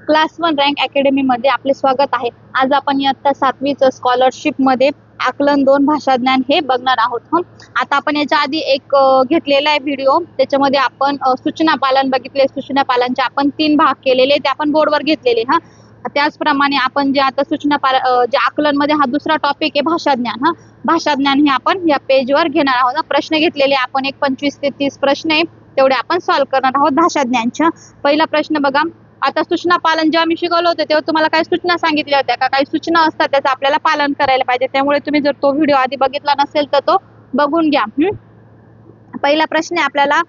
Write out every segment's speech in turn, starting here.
Class 1 rank academy मध्ये आपले स्वागत आहे। आज आपण इयत्ता 7वीचं स्कॉलरशिप मध्ये आकलन 2 भाषा ज्ञान हे बघणार आहोत। आता आपण याच्या आधी एक घेतलेला आहे व्हिडिओ, त्याच्यामध्ये आपण सूचना पालन बघितले। सूचना पालनचे आपण 3 भाग केलेले, ते आपण बोर्डवर घेतलेले। त्याचप्रमाणे आपण जे आता जे आकलन मध्ये हा दुसरा टॉपिक आहे भाषा ज्ञान। भाषा ज्ञान हे आपण या पेजवर घेणार आहोत। प्रश्न घेतलेले आपण एक 25 ते 30 प्रश्न आहे, तेवढे आपण सॉल्व्ह करणार आहोत भाषा ज्ञानच्या। पहिला प्रश्न बघा, आता सूचना पालन जेव्हा मी शिकवलं होतं तेव्हा तुम्हाला काही सूचना सांगितल्या होत्या का, काही सूचना असतात त्याचं आपल्याला पालन करायला पाहिजे। त्यामुळे तुम्ही जर तो व्हिडिओ आधी बघितला नसेल तर तो बघून घ्या। पहिला प्रश्न आहे आपल्याला,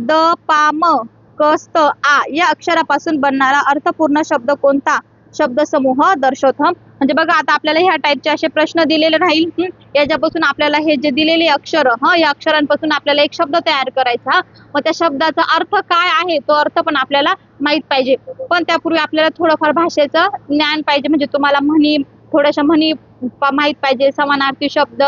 द पा म क स्त आ या अक्षरापासून बनणारा अर्थपूर्ण शब्द कोणता शब्दसमूह दर्शवतो। म्हणजे बघा, आता आपल्याला ह्या टाइपचे असे प्रश्न दिलेले राहील, याच्यापासून आपल्याला हे जे दिलेले अक्षर या अक्षरांपासून आपल्याला एक शब्द तयार करायचा। मग त्या शब्दाचा अर्थ काय आहे तो अर्थ पण आपल्याला माहित पाहिजे। पण त्यापूर्वी आपल्याला थोडंफार भाषेचं ज्ञान पाहिजे, म्हणजे तुम्हाला म्हणी, थोड्याशा म्हणी माहित पाहिजे, समानार्थी शब्द,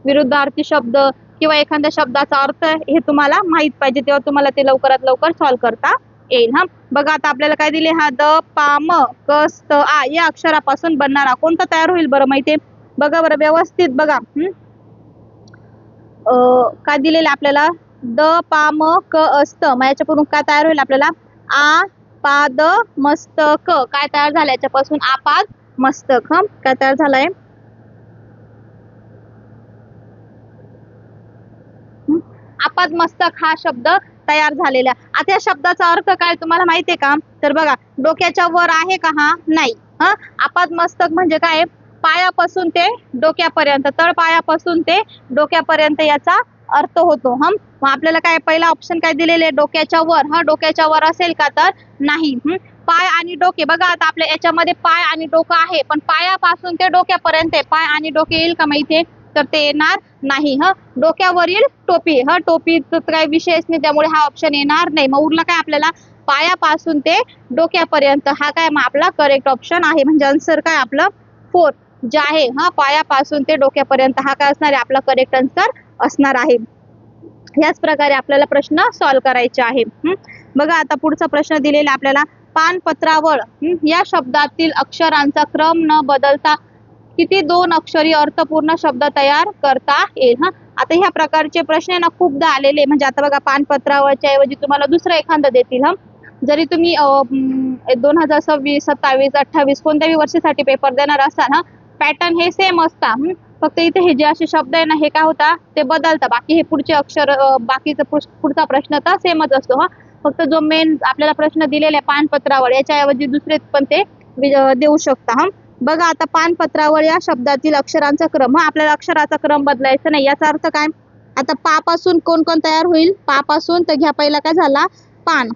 विरुद्धार्थी शब्द किंवा एखाद्या शब्दाचा अर्थ हे तुम्हाला माहित पाहिजे, तेव्हा तुम्हाला ते लवकरात लवकर सॉल्व्ह करता येईल। बघा, आता आपल्याला काय दिले, हा द पा म क स्त आ या अक्षरापासून बनणारा कोणता तयार होईल बरं माहितीये? बघा बरं व्यवस्थित बघा, काय दिलेलं आपल्याला, द पा म क स्त, मग याच्यापासून काय तयार होईल आपल्याला, आ पाद मस्तक। काय तयार झालं याच्यापासून? आपाद मस्तक। काय तयार झालंय? आपाद मस्तक हा शब्द तयार झालेला। आता या शब्दाचा अर्थ काय तुम्हाला माहितीये का? तर बघा, डोक्याच्या वर आहे का? हा नाही। आपाद मस्तक म्हणजे काय? पायापासून ते डोक्यापर्यंत, तळपायापासून ते डोक्यापर्यंत याचा अर्थ होतो। मग आपल्याला काय पहिला ऑप्शन काय दिलेले, डोक्याच्या वर। डोक्याच्या वर असेल का? तर नाही। पाय आणि डोके, बघा आता आपल्या याच्यामध्ये पाय आणि डोकं आहे, पण पायापासून ते डोक्यापर्यंत पाय आणि डोके येईल का माहितीये? तर ते येणार नाही। डोक्यावरील टोपी, टोपीचं काही विशेष नाही, त्यामुळे हा ऑप्शन येणार नाही। मग उरला काय आपल्याला, पायापासून ते डोक्यापर्यंत, हा काय मग आपला करेक्ट ऑप्शन आहे। म्हणजे आन्सर काय आपलं 4 जे आहे, पायापासून ते डोक्यापर्यंत, हा काय असणार आहे आपला करेक्ट आन्सर असणार आहे। याच प्रकारे आपल्याला प्रश्न सॉल्व्ह करायचे आहे। बघा, आता पुढचा प्रश्न दिलेला आपल्याला, पानपत्रावळ या शब्दातील अक्षरांचा क्रम न बदलता किती 2 अक्षरी अर्थपूर्ण शब्द तयार करता येईल? आता ह्या प्रकारचे प्रश्न ना खूपदा आलेले, म्हणजे आता बघा, पानपत्रावळच्या ऐवजी तुम्हाला दुसरं एखादं देतील। जरी तुम्ही 2026, 27, 28 कोणत्याही वर्षासाठी पेपर देणार असाल, पॅटर्न हे सेम असता, फक्त इथे हे जे असे शब्द आहे ना, हे काय होता ते बदलता। बाकी हे पुढचे अक्षर, बाकीचा पुढचा प्रश्न तर सेमच असतो। फक्त जो मेन आपल्याला प्रश्न दिलेला आहे पानपत्रावळ, याच्या ऐवजी दुसरे पण ते देऊ शकता। बघा, आता पानपत्रावळ या शब्दातील अक्षरांचा क्रम, आपल्याला अक्षराचा क्रम बदलायचा नाही। याचा अर्थ काय? आता पा पासून कोण कोण तयार होईल? पा पासून तर घ्या, पहिला काय झाला पान,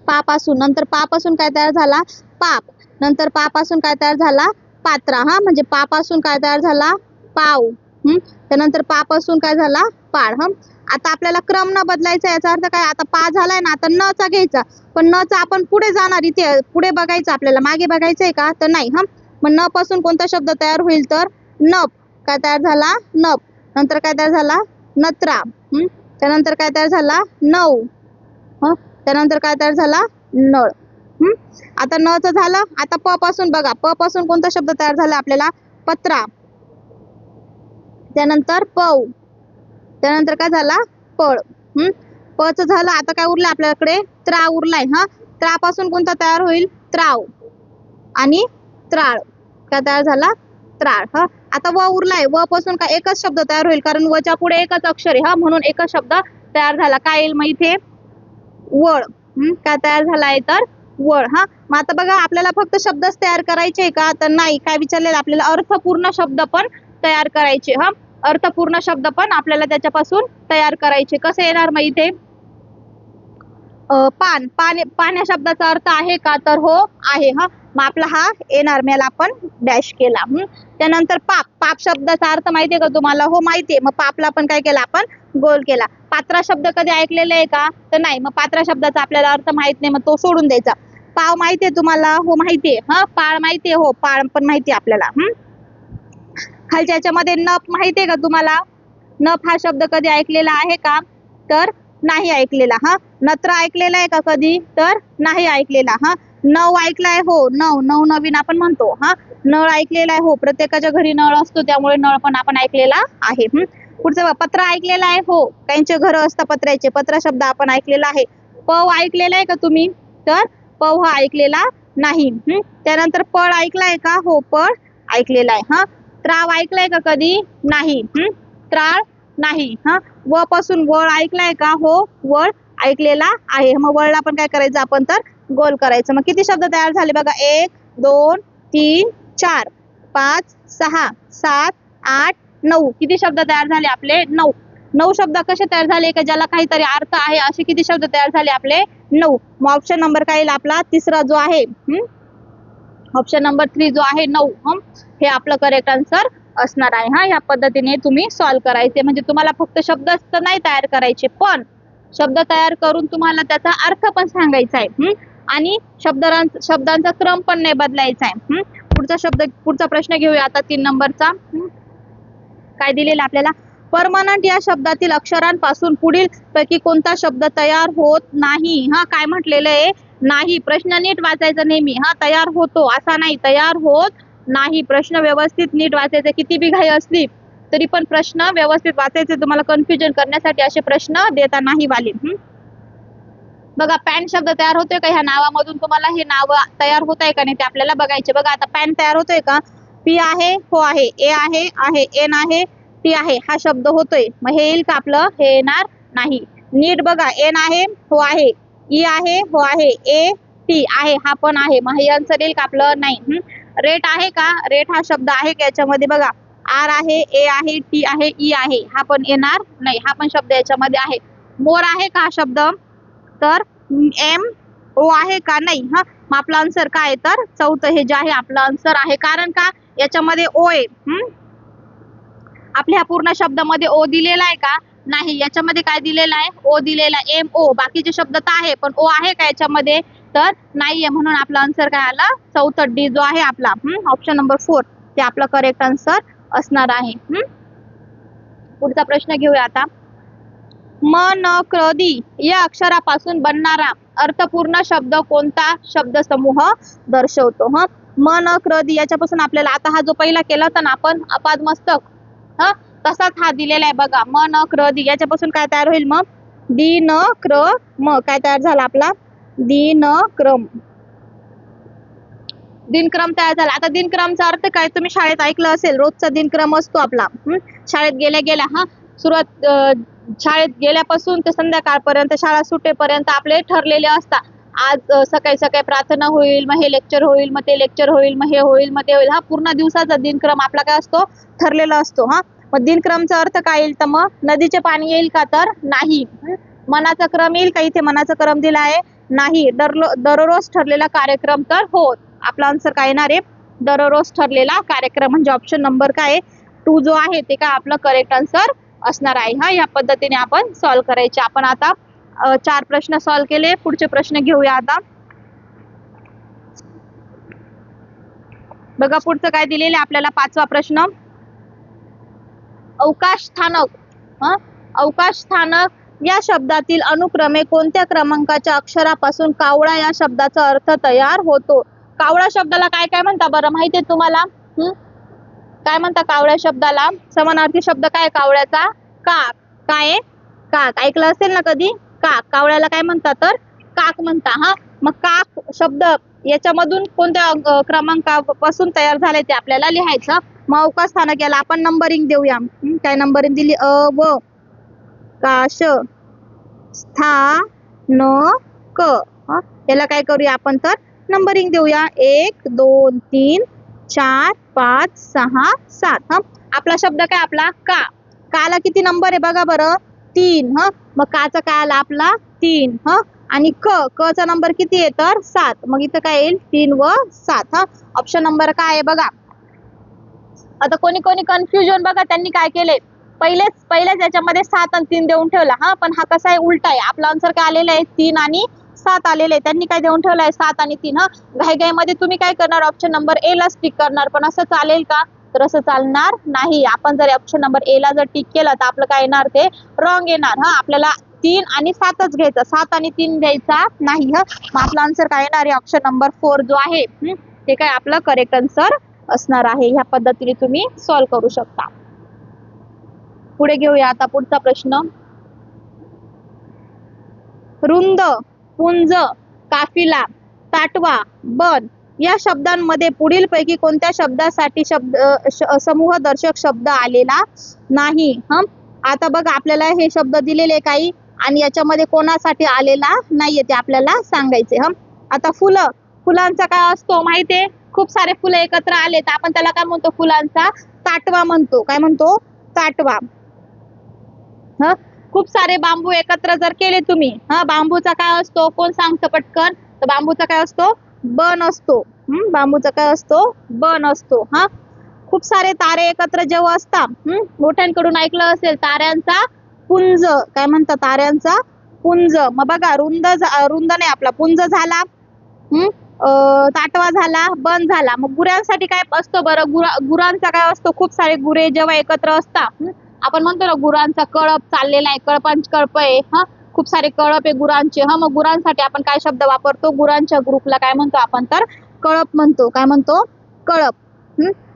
पा पासून, नंतर पा पासून काय तयार झाला? पाप, नंतर पा पासून काय तयार झाला? पात्रा। म्हणजे पा पासून काय तयार झाला? पाव, त्यानंतर पा पासून काय झाला? पाड। आता आपल्याला क्रम न बदलायचा, याचा अर्थ काय? आता पा झालाय ना, आता न चा घ्यायचा, पण न चा आपण पुढे जाणार, इथे पुढे बघायचं आपल्याला, मागे बघायचंय का? तर नाही। मग न पासून कोणता शब्द तयार होईल? तर नप। काय तयार झाला? नप, नंतर काय तयार झाला? नत्रा, त्यानंतर काय तयार झाला? नऊ, त्यानंतर काय तयार झाला? नळ। आता न च झालं। आता प पासून बघा, प पासून कोणता शब्द तयार झाला आपल्याला? पत्रा, त्यानंतर पव, त्यानंतर काय झाला? पळ। प च झालं। आता काय उरलं आपल्याकडे? त्रा उरलाय। त्रा पासून कोणता तयार होईल? त्राव आणि त्राळ। काय तयार झाला? त्राळ। आता व उरलाय, व पासून काय एकच शब्द तयार होईल, कारण वच्या पुढे एकच अक्षर आहे, म्हणून एकच शब्द तयार झाला। काय येईल मग इथे? वळ। काय तयार झालाय? तर वळ। मग आता बघा, आपल्याला फक्त शब्दच तयार करायचे का? तर नाही, काय विचारलेलं आपल्याला? अर्थपूर्ण शब्द पण तयार करायचे। अर्थपूर्ण शब्द पण आपल्याला त्याच्यापासून तयार करायचे। कसे येणार मग इथे? पान, पान या शब्दाचा अर्थ आहे का? तर हो आहे। मग आपला हा येणार, मला आपण डॅश केला। त्यानंतर पाप, पाप शब्दाचा अर्थ माहितीये का तुम्हाला? हो माहितीये। मग पापला आपण काय केला? आपण गोल केला। पात्रा शब्द कधी ऐकलेला आहे का? तर नाही। मग पात्रा शब्दाचा आपल्याला अर्थ माहित नाही, मग तो सोडून द्यायचा। पाव माहितीये तुम्हाला? हो माहितीये। पाळ माहितीये? हो, पाळ पण माहितीये आपल्याला। खालच्या याच्यामध्ये नप माहितीये का तुम्हाला? नप हा शब्द कधी ऐकलेला आहे का? तर नाही ऐकलेला। नत्र ऐकलेला आहे का कधी? तर नाही ऐकलेला। नऊ ऐकलाय हो, नऊ नऊ नवीन आपण म्हणतो हा. नळ ऐकलेला आहे हो, प्रत्येकाच्या घरी नळ असतो त्यामुळे नळ पण आपण ऐकलेला आहे. पुढचं बघा, पत्र ऐकलेला आहे हो, त्यांचे घर असतात पत्र्याचे, पत्र शब्द आपण ऐकलेला आहे. पव ऐकलेला आहे का तुम्ही? तर पव हा ऐकलेला नाही. त्यानंतर पळ ऐकलाय का? हो, पळ ऐकलेला आहे. हा. त्राव ऐकलाय का कधी? नाही. त्राळ नाही. हा. व पासून वळ ऐकलाय का? हो, वळ ऐकलेला आहे. मग वळला पण काय करायचं आपण तर गोल करायचं. मग किती शब्द तयार झाले बघा, 1 2 3 4 5 6 7 8 9. किती शब्द तयार झाले आपले? 9. 9 शब्द कसे तयार झाले का ज्याला काहीतरी अर्थ आहे असे किती शब्द तयार झाले आपले? 9. मग ऑप्शन नंबर काय येईल आपला? तिसरा जो आहे ऑप्शन नंबर 3 जो आहे 9, हे आपलं करेक्ट आन्सर असणार आहे. हा, या पद्धतीने तुम्ही सॉल्व्ह करायचे. म्हणजे तुम्हाला फक्त शब्द नाही तयार करायचे, पण शब्द तयार करून तुम्हाला त्याचा अर्थ पण सांगायचा आहे आणि शब्दांचा क्रम पण नाही बदलायचा आहे. पुढचा प्रश्न घेऊया आता 3 नंबरचा. काय दिलेला आपल्याला? परमनंट या शब्दातील अक्षरांपासून पुढील पैकी कोणता शब्द तयार होत नाही? हा, काय म्हटलेलं आहे? नाही. प्रश्न नीट वाचायचा नेहमी. हा, तयार होतो असा नाही, तयार होत नाही. प्रश्न व्यवस्थित नीट वाचायचा. किती बी घाई असली तरी पण प्रश्न व्यवस्थित वाचायचे. तुम्हाला कन्फ्युजन करण्यासाठी असे प्रश्न देता नाही वाले. बघा, पॅन शब्द तयार होतोय का ह्या नावामधून? तुम्हाला हे नाव तयार होत आहे का नाही ते आपल्याला बघायचे. बघा, आता पॅन तयार होतोय का? पी आहे, हो आहे, ए आहे, एन आहे, टी आहे, हा शब्द होतोय. मग हे येईल का आपलं? हे येणार नाही. नीट बघा, एन आहे, हो आहे, ई आहे, हो आहे, ए टी आहे, हा पण आहे. मग हे आन्सर येईल का आपलं? नाही. रेट आहे का? रेट हा शब्द आहे का याच्यामध्ये? बघा, आर आहे, ए आहे, टी आहे, ई आहे, हा पण येणार नाही. हा पण शब्द याच्यामध्ये आहे. मोर आहे का हा शब्द? तर एम ओ आहे का? नाही. हा, मग आपला आन्सर काय आहे? तर चौथं हे जे आहे आपलं आन्सर आहे. कारण का? याच्यामध्ये ओ आहे. आपल्या पूर्ण शब्दामध्ये ओ दिलेला आहे का? नाही. याच्यामध्ये काय दिलेलं आहे? ओ दिलेला आहे, एम ओ. बाकीचे शब्द तर आहे पण ओ आहे का याच्यामध्ये? तर नाहीये. म्हणून आपला आन्सर काय आला? चौथं डी जो आहे आपला ऑप्शन नंबर 4 ते आपला करेक्ट आन्सर असणार आहे. पुढचा प्रश्न घेऊया आता. म न क्र दी या अक्षरापासून बनणारा अर्थपूर्ण शब्द कोणता शब्द समूह दर्शवतो? म न क्र दी याच्यापासून आपल्याला आता हा जो पहिला केला होता ना आपण अपादमस्तक, तसाच हा दिलेला आहे बघा. म न क्र दी याच्यापासून काय तयार होईल? मग दी न क्र म काय तयार झाला आपला? दिनक्रम. दिनक्रम तयार झाला. आता दिनक्रमचा अर्थ काय? तुम्ही शाळेत ऐकलं असेल, रोजचा दिनक्रम असतो आपला. शाळेत गेल्या शाळेत गेल्यापासून ते संध्याकाळपर्यंत, शाळा सुटेपर्यंत आपले ठरलेले असतात. आज सकाळी सकाळी प्रार्थना होईल, मग हे लेक्चर होईल, मग ते लेक्चर होईल, मग हे होईल, मग ते होईल. हा पूर्ण दिवसाचा दिनक्रम आपला काय असतो? ठरलेला असतो. मग दिनक्रमचा अर्थ काय येईल? तर मग नदीचे पाणी येईल का? तर नाही. मनाचा क्रम येईल का? इथे मनाचा क्रम दिला आहे नाही. दररोज ठरलेला कार्यक्रम तर हो. आपला आन्सर काय येणार आहे? दररोज ठरलेला कार्यक्रम. म्हणजे ऑप्शन नंबर काय 2 जो आहे ते काय आपलं करेक्ट आन्सर असणार आहे. हा, या पद्धतीने आपण सॉल्व्ह करायचे. आपण आता 4 प्रश्न सॉल्व्ह केले. पुढचे प्रश्न घेऊया आता. बघा, पुढचं काय दिलेलं आहे आपल्याला? 5वा प्रश्न. अवकाश स्थानक. अवकाश स्थानक या शब्दातील अनुक्रमे कोणत्या क्रमांकाच्या अक्षरापासून कावळा या शब्दाचा अर्थ तयार होतो? कावळा शब्दाला काय काय म्हणता बरं? माहिती आहे तुम्हाला? काय म्हणता कावळ्या शब्दाला? समानार्थी शब्द काय कावळ्याचा? काक. काय? काक. ऐकलं असेल ना कधी? काक. कावळ्याला काय म्हणतात? तर काक म्हणता. मग काक शब्द याच्यामधून कोणत्या क्रमांकापासून तयार झाले ते आपल्याला लिहायचं. मग अवकाश स्थानक याला आपण नंबरिंग देऊया. काय नंबरिंग दिली? अवकाश स्थानक. याला काय करूया आपण? तर नंबरिंग देऊया. 1 2 3 4 5 6 7. आपला शब्द काय आपला? का. काला किती नंबर आहे बघा बरं? 3. मग काचा काय आला आपला? 3. आणि क चा नंबर किती आहे? तर 7. मग इथं काय येईल? 3 व 7. ऑप्शन नंबर काय आहे बघा. आता कोणी कोणी कन्फ्युजन बघा त्यांनी काय केले, पहिलेच याच्यामध्ये 7 आणि 3 देऊन ठेवला. पण हा कसा आहे? उलटा आहे. आपला आन्सर काय आलेला आहे? 3 आणि 7 आलेले आहे. त्यांनी काय देऊन ठेवलं आहे? 7 आणि 3. घाईघाईमध्ये तुम्ही काय करणार? ऑप्शन नंबर ए ला टिक करणार. पण असं चालेल का? तर असं चालणार नाही. आपण जर ऑप्शन नंबर ए ला जर टिक केलं तर आपलं काय येणार? ते रॉंग येणार. आपल्याला 3 आणि 7च घ्यायचा, 7 आणि 3 घ्यायचा नाही. मग आपला आन्सर काय येणार आहे? ऑप्शन नंबर 4 जो आहे ते काय आपलं करेक्ट आन्सर असणार आहे. ह्या पद्धतीने तुम्ही सॉल्व्ह करू शकता. पुढे घेऊया आता पुढचा प्रश्न. रुंद, पुंज, काफिला, ताटवा, बन या शब्दांमध्ये पुढील पैकी कोणत्या शब्दासाठी समूह दर्शक शब्द आलेला नाही? आता बघा आपल्याला हे शब्द दिलेले काही आणि याच्यामध्ये कोणासाठी आलेला नाहीये ते आपल्याला सांगायचे. आता फुलं, फुलांचा काय असतो माहितीये? खूप सारे फुलं एकत्र आले तर आपण त्याला काय म्हणतो? फुलांचा ताटवा म्हणतो. काय म्हणतो? ताटवा. खूप सारे बांबू एकत्र जर केले तुम्ही, बांबूचा काय असतो? कोण सांगतं पटकन? तर बांबूचा काय असतो? बन असतो. बांबूचा काय असतो? बन असतो. खूप सारे तारे एकत्र जेव्हा असतात, मोठ्यांकडून ऐकलं असेल, ताऱ्यांचा पुंज. काय म्हणतात? ताऱ्यांचा पुंज. मग बघा रुंद नाही आपला पुंज झाला, ताटवा झाला, बन झाला. मग गुरांसाठी काय असतो बरं? गुरांचा काय असतो? खूप सारे गुरे जेव्हा एकत्र असतात, आपण म्हणतो ना गुरांचा कळप चाललेला आहे, कळप आहे. खूप सारे कळप आहे गुरांचे. मग गुरांसाठी आपण काय शब्द वापरतो? गुरांच्या ग्रुपला काय म्हणतो आपण? तर कळप म्हणतो. काय म्हणतो? कळप.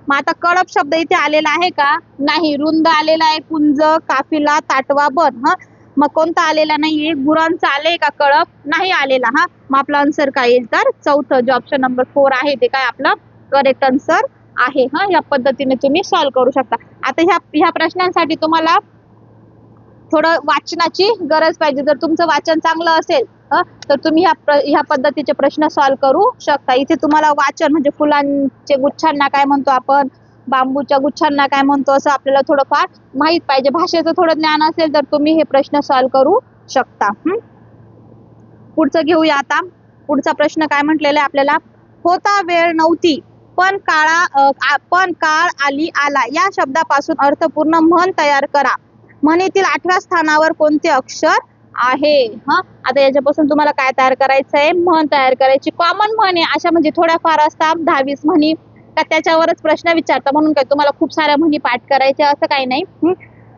मग आता कळप शब्द इथे आलेला आहे का? नाही. रुंद आलेला आहे, पुंज, काफिला, ताटवा, बन. मग कोणता आलेला नाहीये? गुरांचा आले का कळप? नाही आलेला. मग आपला आन्सर काय येईल? तर चौथं जे ऑप्शन नंबर 4 आहे ते काय आपलं करेक्ट आन्सर आहे. या पद्धतीने तुम्ही सॉल्व्ह करू शकता. आता ह्या प्रश्नांसाठी तुम्हाला थोडं वाचनाची गरज पाहिजे. जर तुमचं वाचन चांगलं असेल तर तुम्ही ह्या पद्धतीचे प्रश्न सॉल्व्ह करू शकता. इथे तुम्हाला वाचन म्हणजे फुलांचे गुच्छांना काय म्हणतो आपण, बांबूच्या गुच्छांना काय म्हणतो, असं आपल्याला थोडंफार माहित पाहिजे. भाषेचं थोडं ज्ञान असेल तर तुम्ही हे प्रश्न सॉल्व्ह करू शकता. पुढचं घेऊया आता. पुढचा प्रश्न काय म्हटलेला आहे आपल्याला? होता वेळ नव्हती पण काळ आली आला या शब्दापासून अर्थपूर्ण म्हण तयार करा. म्हणीतील 8व्या स्थानावर कोणते अक्षर आहे? आता याच्यापासून तुम्हाला काय तयार करायचं आहे? म्हण तयार करायची. कॉमन म्हण आहे अशा, म्हणजे थोड्याफार असतात 10-20 म्हणी का त्याच्यावरच प्रश्न विचारता, म्हणून काय तुम्हाला खूप साऱ्या म्हणी पाठ करायच्या असं काही नाही.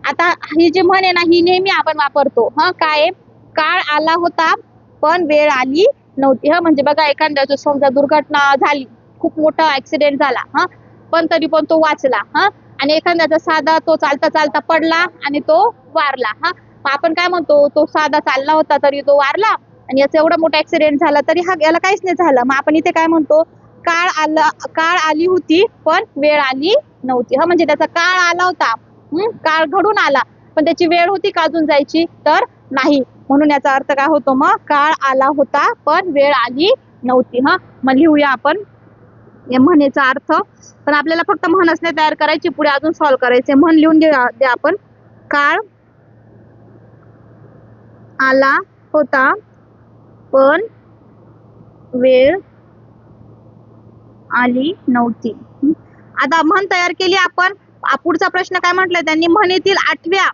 आता ही जी म्हण आहे ना, ही नेहमी आपण वापरतो. काय? काळ आला होता पण वेळ आली नव्हती. म्हणजे बघा एखाद्याची समजा दुर्घटना झाली, खूप मोठा ऍक्सिडेंट झाला, पण तरी पण तो वाचला. आणि एखाद्याचा साधा तो चालता चालता पडला आणि तो वारला. मग आपण काय म्हणतो? तो साधा चालला होता तरी तो वारला आणि याचा एवढा मोठा ऍक्सिडेंट झाला तरी याला काहीच नाही झालं. मग आपण इथे काय म्हणतो? काळ आली होती पण वेळ आली नव्हती. म्हणजे त्याचा काळ आला होता, काळ घडून आला, पण त्याची वेळ होती का अजून जायची? तर नाही. म्हणून याचा अर्थ काय होतो? मग काळ आला होता पण वेळ आली नव्हती. मग लिहूया आपण या म्हणेचा अर्थ. पण आपल्याला फक्त म्हणच नाही तयार करायची, पुढे अजून सॉल्व्ह करायचे. म्हण लिहून द्या आपण. काळ आला होता पण वेळ आली नव्हती. आता म्हण तयार केली आपण. पुढचा प्रश्न काय म्हटलंय त्यांनी? म्हणीतील 8व्या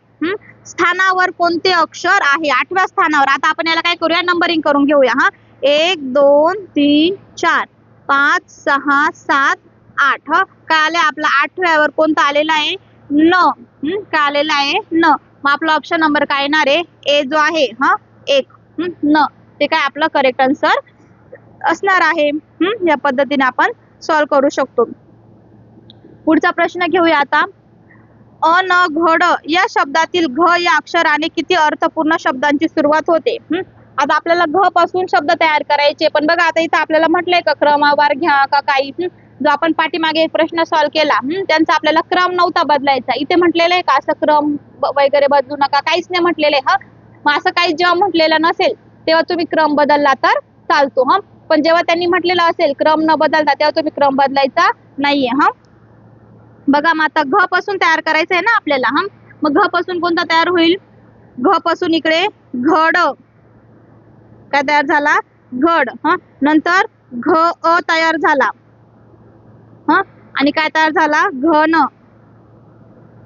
स्थानावर कोणते अक्षर आहे? 8व्या स्थानावर. आता आपण याला काय करूया? नंबरिंग करून घेऊया. 1 2 3 4 5 6 7 8. काय आले? आपला 8व्यावर कोणता आलेला आहे? न. काय आलेला आहे? न. मग आपला ऑप्शन नंबर काय येणार आहे? ए जो आहे 1 न, ते काय आपलं करेक्ट आन्सर असणार आहे. या पद्धतीने आपण सॉल्व्ह करू शकतो. पुढचा प्रश्न घेऊया आता. अनघड या शब्दातील घ या अक्षराने किती अर्थपूर्ण शब्दांची सुरुवात होते? आता आपल्याला घ पासून शब्द तयार करायचे, पण बघा आता इथं आपल्याला म्हटलंय का क्रमवार घ्या का काही. जो आपण पाठीमागे एक प्रश्न सॉल्व्ह केला त्यांचा आपल्याला क्रम नव्हता बदलायचा. इथे म्हटलेलं आहे का असं क्रम वगैरे बदलू नका? काहीच नाही म्हटलेलं आहे. मग असं काही जेव्हा म्हटलेलं नसेल तेव्हा तुम्ही क्रम बदलला तर चालतो. पण जेव्हा त्यांनी म्हटलेलं असेल क्रम न बदलता तेव्हा तुम्ही क्रम बदलायचा नाहीये. बघा मग आता घ पासून तयार करायचं आहे ना आपल्याला. मग घ पासून कोणता तयार होईल? घ पासून इकडे घड. काय तयार झाला? घड. नंतर घ अ तयार झाला. आणि काय तयार झाला? घन.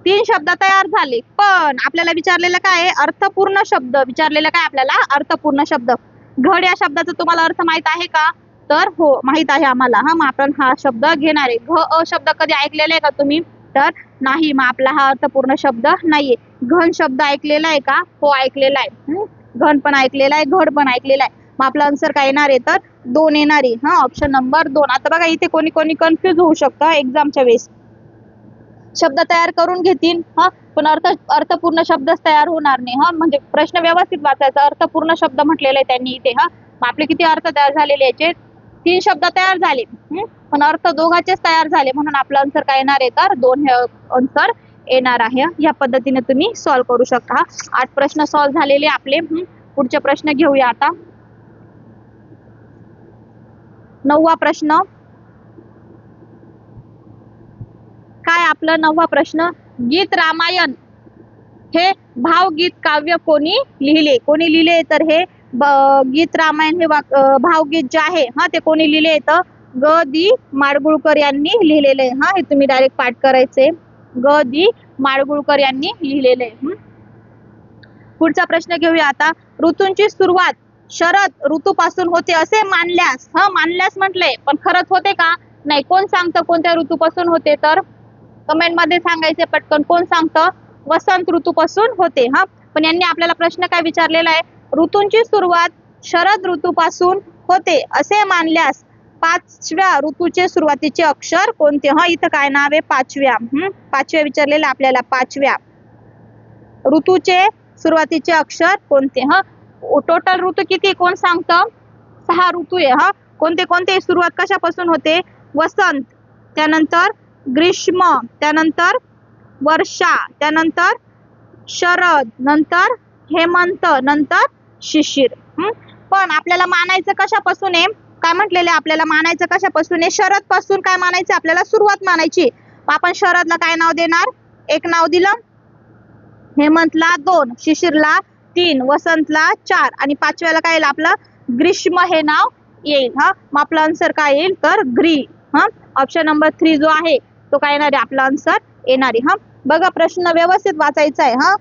3 शब्द तयार झाले. पण आपल्याला विचारलेलं काय? अर्थपूर्ण शब्द विचारलेलं काय आपल्याला? अर्थपूर्ण शब्द. घड या शब्दाचा तुम्हाला अर्थ माहित आहे का? तर हो माहित आहे आम्हाला. मग आपण हा शब्द घेणार आहे. घ अ शब्द कधी ऐकलेला आहे का तुम्ही? तर नाही. मग आपला हा अर्थपूर्ण शब्द नाहीये. घन शब्द ऐकलेला आहे का? हो ऐकलेला आहे. घन पण ऐकलेला आहे, घड पण ऐकलेला आहे. मग आपला आन्सर काय येणार आहे तर 2 येणार आहे. हा, ऑप्शन नंबर 2. आता बघा इथे कोणी कोणी कन्फ्युज होऊ शकतं एक्झामच्या वेळेस. शब्द तयार करून घेतील हा, पण अर्थपूर्ण शब्दच तयार होणार नाही. हा, म्हणजे प्रश्न व्यवस्थित वाचायचा, अर्थपूर्ण शब्द म्हटलेले आहे त्यांनी इथे. हा, मग आपले किती अर्थ तयार झालेले याचे? 3 शब्द तयार झाले, पण अर्थ दोघांचेच तयार झाले, म्हणून आपला आन्सर काय येणार आहे तर 2 हे आन्सर येणार आहे. या पद्धतीने तुम्ही सॉल्व्ह करू शकता. 8 प्रश्न सॉल्व्ह झालेले आपले. पुढचे प्रश्न घेऊया आता. 9वा प्रश्न काय आपलं? 9वा प्रश्न, गीत रामायण हे भावगीत काव्य कोणी लिहिले? कोणी लिहिले तर हे गीत रामायण हे भावगीत जे आहे हा ते कोणी लिहिले तर ग दि माडगुळकर यांनी लिहिलेले आहे. हा, हे तुम्ही डायरेक्ट पाठ करायचे. ग दि माडगुळकर यांनी लिहिलेले आहे. पुढचा प्रश्न घेऊया आता. ऋतूंची सुरुवात शरद ऋतूपासून होते असे मानल्यास, हा मानल्यास म्हटलंय, पण खरंच होते का? नाही. कोण सांगतं कोणत्या ऋतूपासून होते तर कमेंट मध्ये सांगायचे पटकन. कोण सांगतं? वसंत ऋतूपासून होते. हा, पण यांनी आपल्याला प्रश्न काय विचारलेला आहे? ऋतूंची सुरुवात शरद ऋतूपासून होते असे मानल्यास 5व्या ऋतूचे सुरुवातीचे अक्षर कोणते? हा, इथं काय नाव आहे? 5व्या. 5व्या विचारलेलं आपल्याला. 5व्या ऋतूचे सुरुवातीचे अक्षर कोणते? हा, टोटल ऋतू किती कोण सांगतं? 6 ऋतू आहे. हा, कोणते कोणते? सुरुवात कशापासून होते? वसंत, त्यानंतर ग्रीष्म, त्यानंतर वर्षा, त्यानंतर शरद, नंतर हेमंत, नंतर शिशिर. पण आपल्याला मानायचं कशापासून आहे? काय म्हटलेले आपल्याला? मानायचं कशापासून आहे? शरद पासून. काय मानायचं आपल्याला? सुरुवात मानायची. आपण शरदला काय नाव देणार? 1 नाव दिलं, हेमंतला 2, शिशिरला 3, वसंतला 4 आणि 5व्याला काय येईल आपलं? ग्रीष्म हे नाव येईल. हा, मग आपला आन्सर काय येईल तर ग्री. हा, ऑप्शन नंबर 3 जो आहे तो काय येणार आहे? आपला आन्सर येणार आहे. हा, बघा प्रश्न व्यवस्थित वाचायचा आहे. हा,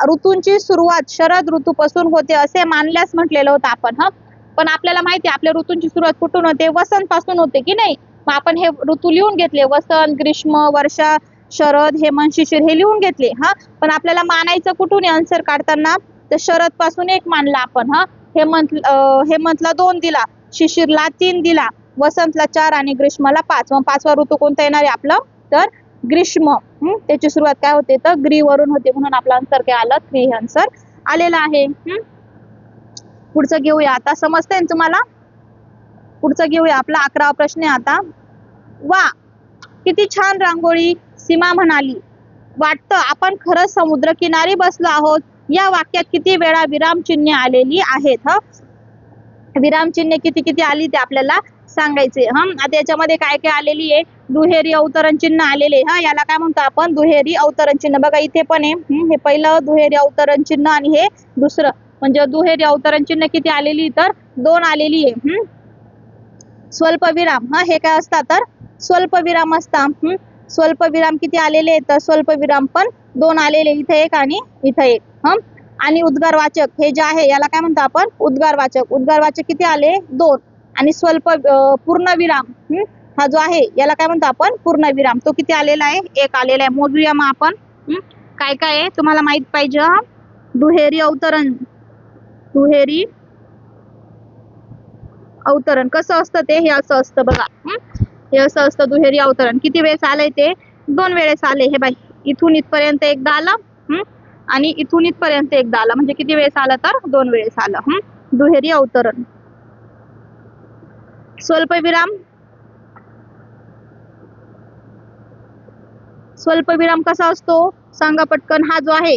ऋतूंची सुरुवात शरद ऋतूपासून होते असे मानल्यास म्हटलेलं होतं आपण. हा, पण आपल्याला माहिती आहे आपल्या ऋतूंची सुरुवात कुठून होते? वसंत पासून होते की नाही? मग आपण हे ऋतू लिहून घेतले, वसंत, ग्रीष्म, वर्षा, शरद, हेमंत, शिशिर हे लिहून घेतले. हा, पण आपल्याला मानायचं कुठून आहे आन्सर काढताना? तर शरद पासून 1 मानला आपण. हा, हेमंतला 2 दिला, शिशिरला 3 दिला, वसंतला 4 आणि ग्रीष्मला 5. मग 5वा ऋतू कोणता येणार आहे आपलं तर ग्रीष्म. त्याची सुरुवात काय होते तर ग्री वरून होते, म्हणून आपला आन्सर काय आलं? 3 हे आन्सर आलेला आहे. पुढचं घेऊया आता. समजतंय तुम्हाला? पुढचं घेऊया. आपला 11वा प्रश्न आहे आता. वा, किती छान रांगोळी, सीमा म्हणाली. वाटतं आपण खरंच समुद्रकिनारी बसलो आहोत. या वाक्यात किती वेळा विरामचिन्हे आलेली आहेत? हा, विरामचिन्हे किती किती आली ते आपल्याला सांगायचे. आता याच्यामध्ये काय काय आलेली आहे? दुहेरी अवतरण चिन्ह आलेले. हा, याला काय म्हणतो आपण? दुहेरी अवतरण चिन्ह. बघा इथे पण आहे. हे पहिलं दुहेरी अवतरण चिन्ह आणि हे दुसरं. म्हणजे दुहेरी अवतरण चिन्ह किती आलेली तर 2 आलेली आहे. स्वल्पविराम, हा हे काय असतात तर स्वल्पविराम असतात. स्वल्पविराम किती आलेले तर स्वल्पविराम पण 2 आलेले. इथे 1 आणि इथे 1. आणि उद्गारवाचक हे जे आहे याला काय म्हणतो आपण? उद्गारवाचक. उद्गारवाचक किती आले? 2. आणि स्वल्प पूर्णविराम हा जो आहे याला काय म्हणतो आपण? पूर्णविराम. तो किती आलेला आहे? 1 आलेला आहे. मोजूया मग आपण काय काय आहे तुम्हाला माहित पाहिजे. दुहेरी अवतरण. दुहेरी अवतरण कसं असतं ते? हे असं असतं बघा. हे असं असतं दुहेरी अवतरण. किती वेळेस आलंय ते? 2 वेळेस आले. हे बाई, इथून इथपर्यंत एकदा आलं आणि इथून इथपर्यंत एकदा आलं, म्हणजे किती वेळेस आलं तर 2 वेळेस आलं. दुहेरी अवतरण. स्वल्पविराम. स्वल्पविराम कसा असतो सांगा पटकन? हा जो आहे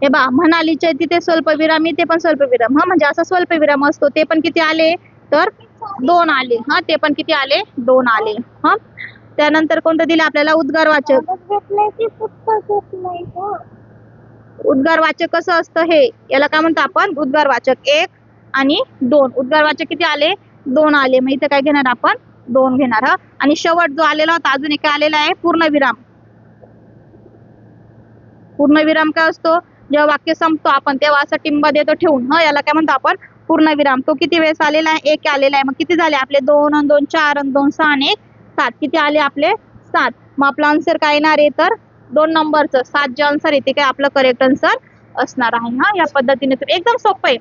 हे बा म्हणालीच्या तिथे स्वल्पविराम, इथे पण स्वल्पविराम. हा, म्हणजे असा स्वल्पविराम असतो. ते पण किती आले तर 2 आले. हा, ते पण किती आले? 2 आले. हा, त्यानंतर कोणतं दिलं आपल्याला? उद्गारवाचक. उद्गारवाचक कसं असतं हे? याला काय म्हणतो आपण? उद्गारवाचक. 1 आणि 2. उद्गारवाचक किती आले? 2 आले. मग इथे काय घेणार आपण? 2 घेणार. हा, आणि शेवट जो आलेला होता अजून एक काय आलेला आहे? पूर्णविराम. पूर्णविराम काय असतो? जेव्हा वाक्य संपतो आपण तेव्हा असं टिंब देतो ठेवून. हा, याला काय म्हणतो आपण? पूर्णविराम. तो किती वेळेस आलेला आहे? 1 आलेला आहे. मग किती झाले आपले? 2 आणि 2 4 आणि 2 6 आणि 1 7. किती आले आपले? 7. मग आपला आन्सर काय येणार आहे तर 2 नंबरचं 7 जे आन्सर येते काय आपलं करेक्ट आन्सर असणार आहे। हा, या पद्धतीने तुम्ही एकदम सोपं आहे,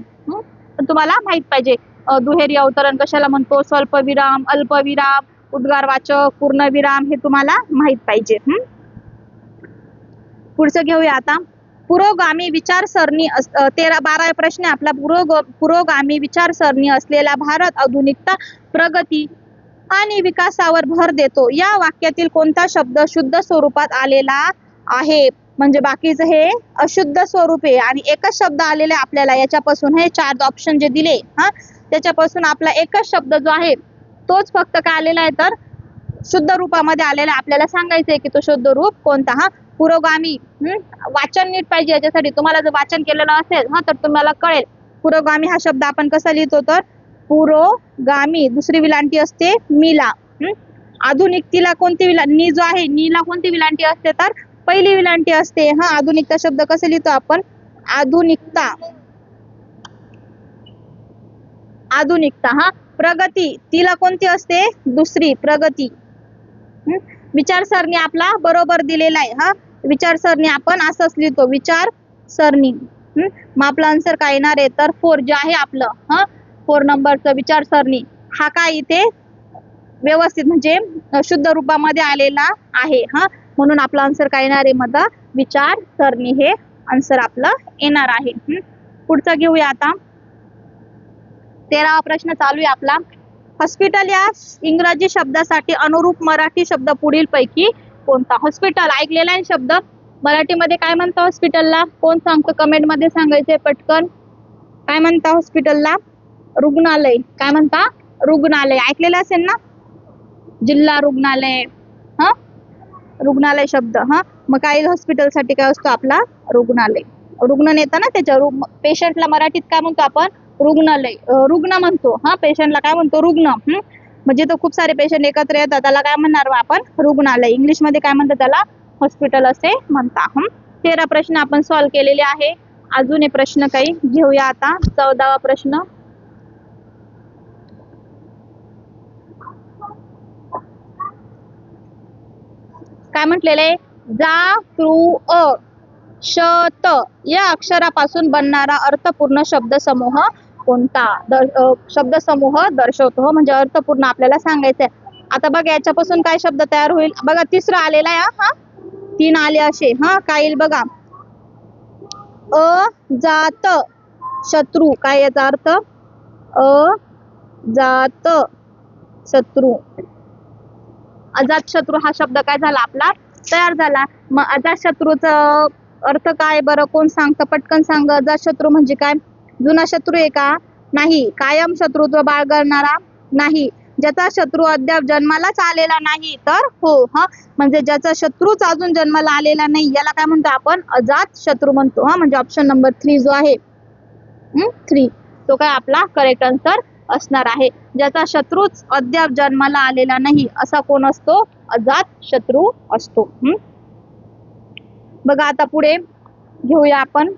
पण तुम्हाला माहित पाहिजे दुहेरी अवतरण कशाला म्हणतो, स्वल्पविराम, अल्पविराम, उद्गारवाचक, पूर्णविराम हे तुम्हाला माहित पाहिजे। पुढचं घेऊया आता। पुरोगामी विचारसरणी 12 प्रश्न आपला पुरोगामी विचारसरणी असलेला भारत आधुनिकता, प्रगती आणि विकासावर भर देतो या वाक्यातील कोणता शब्द शुद्ध स्वरूपात आलेला आहे? म्हणजे बाकीचं हे अशुद्ध स्वरूप आहे आणि एकच शब्द आलेला आपल्याला याच्यापासून, हे 4 ऑप्शन जे दिले त्याच्यापासून आपला एकच शब्द जो आहे तोच फक्त काय आलेला आहे तर शुद्ध रूपामध्ये आलेला। आपल्याला सांगायचंय की तो शुद्ध रूप कोणता। पुरोगामी, वाचन नीट पाहिजे याच्यासाठी। तुम्हाला जर वाचन केलेलं असेल तर तुम्हाला कळेल पुरोगामी हा शब्द आपण कसा लिहितो तर पुरोगामी, दुसरी विलांटी असते मीला। आधुनिकतेला कोणती नी जो आहे नीला कोणती विलांटी असते तर पहिली विलांटी असते। आधुनिकता शब्द कसे लिहितो आपण, आधुनिकता, आधुनिकता। प्रगती तिला कोणती असते, दुसरी प्रगती। विचारसरणी आपला बरोबर दिलेला आहे। विचारसरणी आपण असंच लिहितो, विचारसरणी। मग आपला आन्सर काय येणार आहे तर 4 जे आहे आपलं 4 नंबरचं विचारसरणी हा काय इथे व्यवस्थित म्हणजे शुद्ध रूपामध्ये आलेला आहे। म्हणून आपला आन्सर काय येणार आहे मग विचारसरणी हे आन्सर आपलं येणार आहे। पुढचा घेऊया आता। 13वा प्रश्न चालू आहे आपला। हॉस्पिटल या इंग्रजी शब्दासाठी अनुरूप मराठी शब्द पुढील पैकी कोणता? हॉस्पिटल ऐकलेला आहे शब्द, मराठीमध्ये काय म्हणतो हॉस्पिटलला? कोण सांगतो कमेंट मध्ये सांगायचे पटकन। काय म्हणता हॉस्पिटलला? रुग्णालय। काय म्हणता? रुग्णालय। ऐकलेलं असेल ना, जिल्हा रुग्णालय, रुग्णालय शब्द। मग काय हॉस्पिटलसाठी काय असतो आपला रुग्णालय। रुग्ण नेता ना त्याच्या पेशंटला मराठीत काय म्हणतो आपण? रुग्णालय, रुग्ण म्हणतो। पेशंटला काय म्हणतो? रुग्ण। म्हणजे तो खूप सारे पेशंट एकत्र येतात त्याला काय म्हणणार आपण? रुग्णालय। इंग्लिश मध्ये काय म्हणतात त्याला? हॉस्पिटल असे म्हणतात। 13 प्रश्न आपण सॉल्व्ह केलेले आहे। अजून एक प्रश्न काही घेऊया आता। 14वा प्रश्न। काय म्हटलेले? जा, तृ, अ, श, त या अक्षरापासून बनणारा अर्थपूर्ण शब्दसमूह कोणता? शब्दसमूह दर्शवतो, म्हणजे अर्थपूर्ण आपल्याला सांगायचंय। आता बघा याच्यापासून काय शब्द तयार होईल बघा, तिसरा आलेला आहे 3 आले असे। काय येईल बघा, अजात शत्रू। काय याचा अर्थ? अजात शत्रू। अजात शत्रू हा शब्द काय झाला आपला तयार झाला। मग अजात शत्रूचा अर्थ काय बरं, कोण सांगतं पटकन सांग। अजात शत्रू म्हणजे काय? जुना शत्रू आहे का? नाही। कायम शत्रुत्व बाळगणारा? नाही। ज्याचा शत्रू अद्याप जन्मालाच आलेला नाही तर हो। म्हणजे ज्याचा शत्रूच अजून जन्माला आलेला नाही याला काय म्हणतो आपण? अजात शत्रू म्हणतो। म्हणजे ऑप्शन नंबर 3 जो आहे 3 तो काय आपला करेक्ट आन्सर असणार आहे। ज्याचा शत्रूच अद्याप जन्माला आलेला नाही असा कोण असतो? अजात शत्रू असतो। बघा आता पुढे घेऊया आपण।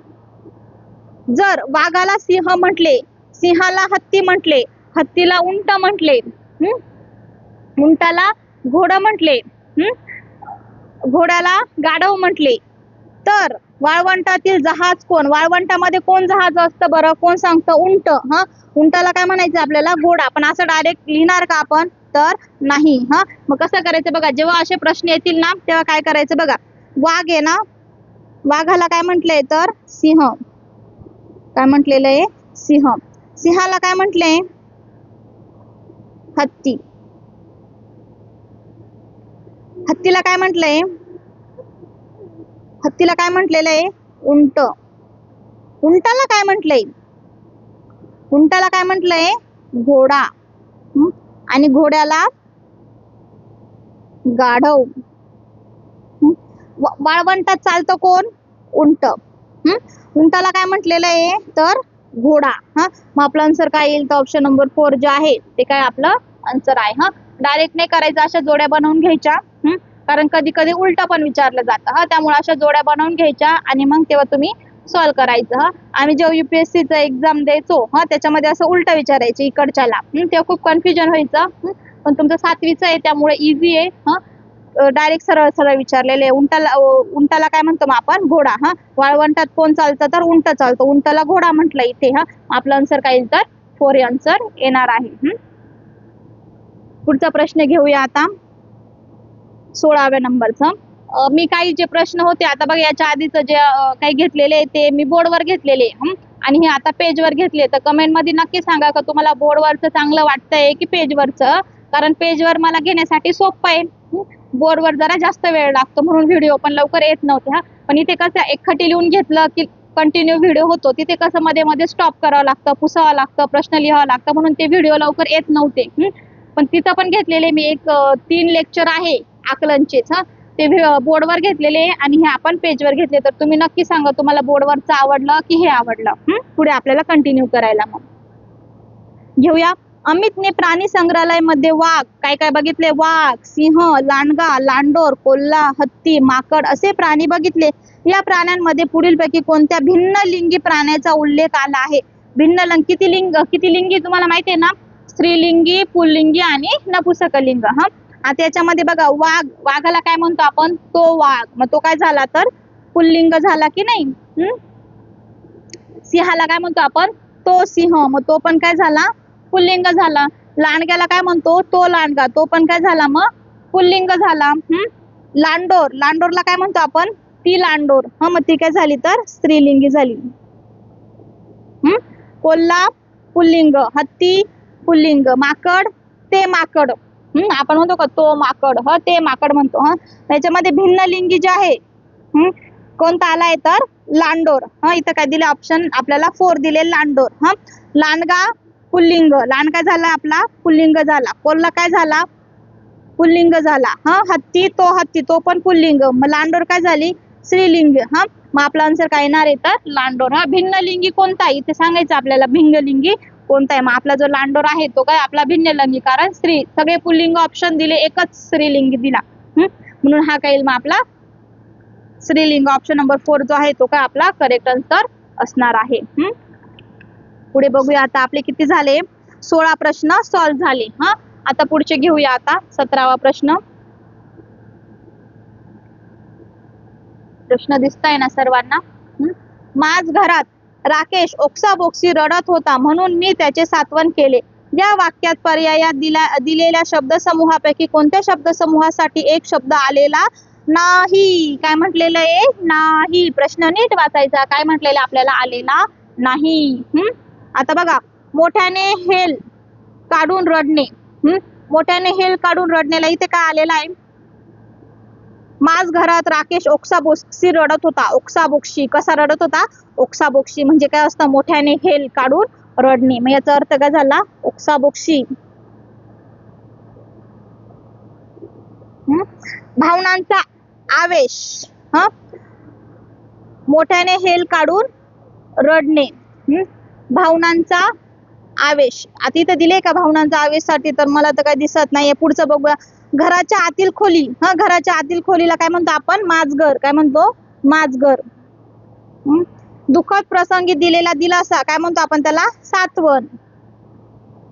जर वाघाला सिंह म्हटले, सिंहाला हत्ती म्हटले, हत्तीला उंट म्हटले, उंटाला घोडा म्हटले, घोड्याला गाढव म्हटले तर वाळवंटातील जहाज कोण? वाळवंटामध्ये कोण जहाज असतं बरं, कोण सांगतं? उंट। उंटाला काय म्हणायचं आपल्याला? घोडा। पण असं डायरेक्ट लिहिणार का आपण तर नाही। मग कसं करायचं बघा, जेव्हा असे प्रश्न येतील ना तेव्हा काय करायचं बघा, वाघ आहे ना, वाघाला काय म्हटलंय तर सिंह। काय म्हटलेलं आहे? सिंह। सिंहाला काय म्हटलंय? हत्ती। हत्तीला काय म्हटलंय? हत्तीला काय म्हटलेलं आहे? उंट। उंटाला काय म्हटलंय? उंटाला काय म्हटलंय? घोडा। आणि घोड्याला गाढव। वाळवंटात चालतं कोण? उंट। उंटाला काय म्हटलेलं आहे तर घोडा। मग आपलं आन्सर काय येईल तर ऑप्शन नंबर 4 जे आहे ते काय आपलं आन्सर आहे। डायरेक्ट नाही करायचं, अशा जोड्या बनवून घ्यायच्या, कारण कधी कधी उलट पण विचारलं जातं। त्यामुळे अशा जोड्या बनवून घ्यायच्या आणि मग तेव्हा तुम्ही सॉल्व्ह करायचं। आम्ही जेव्हा UPSCचं एक्झाम द्यायचो त्याच्यामध्ये असं उलट विचारायचे इकडच्याला, तेव्हा खूप कन्फ्युजन व्हायचं। पण तुमचं 7वीचं आहे त्यामुळे इझी आहे। डायरेक्ट सरळ सरळ विचारलेले. उंटाला काय म्हणतो मग आपण? घोडा. हा, वाळवंटात कोण चालतं? तर उंट चालतं. उंटाला घोडा म्हटलं इथे. हा, आपलं आन्सर काय येईल? तर 4 आन्सर येणार आहे. पुढचा प्रश्न घेऊया आता 16व्या नंबरचा. मी काही जे प्रश्न होते आता बघा, याच्या आधीच जे काही घेतलेले ते मी बोर्डवर घेतलेले आणि हे आता पेजवर घेतले. तर कमेंट मध्ये नक्की सांगा का तुम्हाला बोर्डवरचं चांगलं वाटतंय की पेजवरचं, कारण पेजवर मला घेण्यासाठी सोपं आहे. बोर्डवर जरा जास्त वेळ लागतो म्हणून व्हिडिओ पण लवकर येत नव्हते. पण इथे कसं एकखटी लिहून घेतलं की कंटिन्यू व्हिडिओ होतो. तिथे कसं मध्ये मध्ये स्टॉप करावं लागतं, पुसावं लागतं, प्रश्न लिहावं लागतं, म्हणून ते व्हिडिओ लवकर येत नव्हते. पण तिथं पण घेतलेले मी 3 लेक्चर आहे आकलनचेच. ते बोर्डवर घेतलेले आणि हे आपण पेजवर घेतले. तर तुम्ही नक्की सांगा तुम्हाला बोर्डवरचं आवडलं की हे आवडलं. पुढे आपल्याला कंटिन्यू करायला मग घेऊया. अमितने प्राणी संग्रहालय मध्ये वाघ काय काय बघितले? वाघ, सिंह, लांडगा, लांडोर, कोल्हा, हत्ती, माकड असे प्राणी बघितले. या प्राण्यांमध्ये पुढीलपैकी कोणत्या भिन्न लिंगी प्राण्याचा उल्लेख आला आहे? भिन्न लिंग किती लिंगी तुम्हाला माहिती आहे ना? स्त्रीलिंगी, पुल्लिंगी आणि नपुंसकलिंग. आता याच्यामध्ये बघा, वाघाला काय म्हणतो आपण? तो वाघ. मग तो काय झाला? तर पुल्लिंग झाला की नाही? सिंहाला काय म्हणतो आपण? तो सिंह. मग तो पण काय झाला? पुल्लिंग झाला. लांडग्याला काय म्हणतो? तो लांडगा. तो पण काय झाला? मग पुल्लिंग झाला. लांडोरला काय म्हणतो आपण? ती लांडोर. मग ती काय झाली? तर स्त्रीलिंगी झाली. कोल्हा पुल्लिंग, हत्ती पुल्लिंग, माकड ते माकड. आपण म्हणतो का तो माकड? ते माकड म्हणतो. त्याच्यामध्ये भिन्न लिंगी जे आहे कोणता आलाय? तर लांडोर. इथं काय दिले ऑप्शन आपल्याला? 4 दिले. लांडोर. लांडगा पुल्लिंग. लांडगा झाला आपला पुल्लिंग झाला. कोल्हा काय झाला? पुल्लिंग झाला. हत्ती तो पण पुल्लिंग. मग लांडोर काय झाली? स्त्रीलिंग. मग आपला आन्सर काय येणार आहे? तर लांडोर. भिन्न लिंगी कोणता? इथे सांगायचं आपल्याला भिन्न लिंगी कोणता आहे. मग आपला जो लांडोर आहे तो काय आपला भिन्न लिंगी, कारण स्त्री. सगळे पुल्लिंग ऑप्शन दिले, एकच स्त्रीलिंगी दिला. म्हणून हा काय येईल मग आपला स्त्रीलिंग. ऑप्शन नंबर 4 जो आहे तो काय आपला करेक्ट आन्सर असणार आहे. पुढे बघूया आता आपले किती झाले? 16 प्रश्न सॉल्व्ह झाले. आता पुढचे घेऊया आता 17वा प्रश्न. प्रश्न दिसताय ना सर्वांना? माझ घरात राकेश ओक्साबोक्सी रडत होता म्हणून मी त्याचे सांत्वन केले. या वाक्यात पर्यायात दिलेल्या शब्दसमूहापैकी कोणत्या शब्दसमूहासाठी एक शब्द आलेला नाही? काय म्हटलेलं आहे? नाही. प्रश्न नीट वाचायचा. काय म्हटलेलं आपल्याला? आलेला नाही. आता बघा, मोठ्याने हेल काढून रडणे. मोठ्याने हेल काढून रडण्याला इथे काय आलेला आहे? माझ घरात राकेश ओक्साबोक्सी रडत होता. ओक्साबोक्सी कसा रडत होता? ओक्साबोक्सी म्हणजे काय असतं? मोठ्याने हेल काढून रडणे. मग याचा अर्थ काय झाला? ओक्साबोक्सी. भावनांचा आवेश. मोठ्याने हेल काढून रडणे. भावनांचा आवेश. आता इथं दिले का भावनांचा आवेश साठी? तर मला तर काय दिसत नाहीये. पुढचं बघूया. घराच्या आतील खोली. घराच्या आतील खोलीला काय म्हणतो आपण? माझघर. काय म्हणतो? माझघर. दुःखद प्रसंगी दिलेला दिलासा काय म्हणतो आपण त्याला? सांत्वन.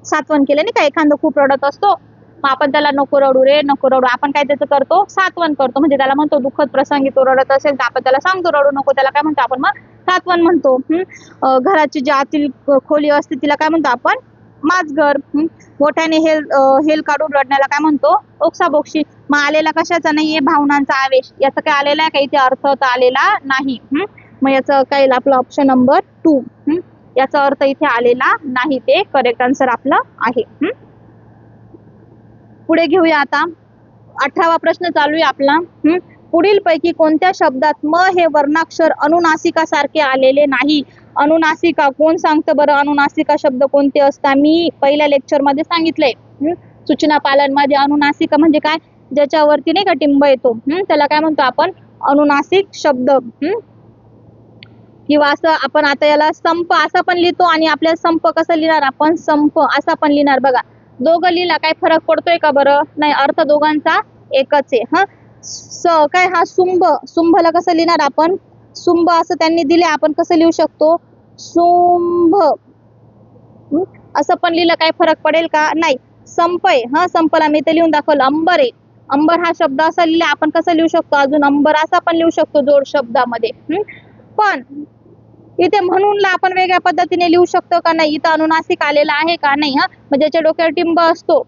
सांत्वन केलं नाही का? एखादं खूप रडत असतो, मग आपण त्याला नको रडू रे, नको रडू, आपण काय त्याचं करतो? सांत्वन करतो. म्हणजे त्याला म्हणतो दुःखद प्रसंगी तो रडत असेल तर आपण त्याला सांगतो रडू नको, त्याला काय म्हणतो आपण? मग सांत्वन म्हणतो. घराची जी आतील खोली असते तिला काय म्हणतो आपण? माझघर. मोठ्याने हेल काढून रडण्याला काय म्हणतो? ओक्साबोक्सी. मग आलेला कशाचा नाहीये? भावनांचा आवेश. याचा काय आलेला आहे? काही ते अर्थ तर आलेला नाही. मग याचं काय आपलं ऑप्शन नंबर 2. याचा अर्थ इथे आलेला नाही. ते करेक्ट आन्सर आपलं आहे. पुढे घेऊया आता 18वा प्रश्न चालू आहे आपला. पुढील पैकी कोणत्या शब्दात म हे वर्णाक्षर अनुनासिका सारखे आलेले नाही? अनुनासिका कोण सांगतं बरं? अनुनासिका शब्द कोणते असतात? मी पहिल्या लेक्चर मध्ये सांगितलंय. सूचना पालन मध्ये अनुनासिका म्हणजे काय? ज्याच्यावरती नाही का टिंब येतो त्याला काय म्हणतो आपण? अनुनासिक शब्द. किंवा असं आपण आता याला संप असं पण लिहितो आणि आपल्याला संप कसं लिहिणार आपण? संप असं पण लिहिणार. बघा, दोघं लिहिला काय फरक पडतोय का बरं? नाही. अर्थ दोघांचा एकच आहे. काय हा सुंभ. सुंभला कसं लिहिणार आपण? सुंभ असं त्यांनी दिले, आपण कसं लिहू शकतो? सुंभ. असं पण लिहिलं काय फरक पडेल का? नाही. संप आहे. संपला मी ते लिहून दाखवलं. अंबर आहे. अंबर हा शब्द असा लिहिला, आपण कसं लिहू शकतो, अजून अंबर असा पण लिहू शकतो जोड शब्दामध्ये. पण इथे म्हणूनला आपण वेगळ्या पद्धतीने लिहू शकतो का नाही, इथं अनुनासिक आलेला आहे का नाही. मग ज्याच्या डोक्यावर टिंब असतो